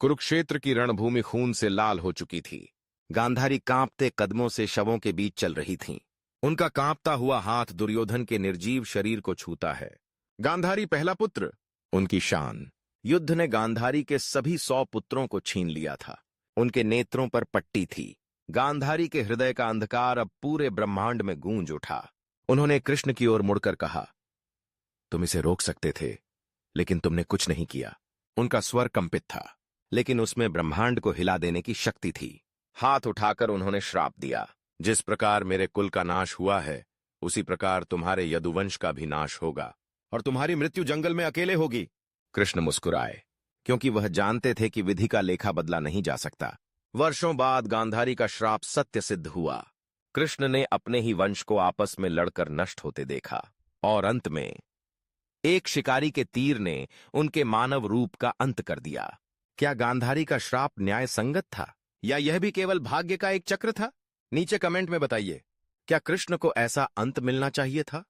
कुरुक्षेत्र की रणभूमि खून से लाल हो चुकी थी। गांधारी कांपते कदमों से शवों के बीच चल रही थीं। उनका कांपता हुआ हाथ दुर्योधन के निर्जीव शरीर को छूता है। गांधारी पहला पुत्र, उनकी शान। युद्ध ने गांधारी के सभी 100 पुत्रों को छीन लिया था। उनके नेत्रों पर पट्टी थी। गांधारी के हृदय का अंधकार अब पूरे ब्रह्मांड में गूंज उठा। उन्होंने कृष्ण की ओर मुड़कर कहा, तुम इसे रोक सकते थे, लेकिन तुमने कुछ नहीं किया। उनका स्वर कंपित था, लेकिन उसमें ब्रह्मांड को हिला देने की शक्ति थी। हाथ उठाकर उन्होंने श्राप दिया, जिस प्रकार मेरे कुल का नाश हुआ है, उसी प्रकार तुम्हारे यदुवंश का भी नाश होगा और तुम्हारी मृत्यु जंगल में अकेले होगी। कृष्ण मुस्कुराए, क्योंकि वह जानते थे कि विधि का लेखा बदला नहीं जा सकता। वर्षों बाद गांधारी का श्राप सत्य सिद्ध हुआ। कृष्ण ने अपने ही वंश को आपस में लड़कर नष्ट होते देखा और अंत में एक शिकारी के तीर ने उनके मानव रूप का अंत कर दिया। क्या गांधारी का श्राप न्याय संगत था, या यह भी केवल भाग्य का एक चक्र था? नीचे कमेंट में बताइए, क्या कृष्ण को ऐसा अंत मिलना चाहिए था?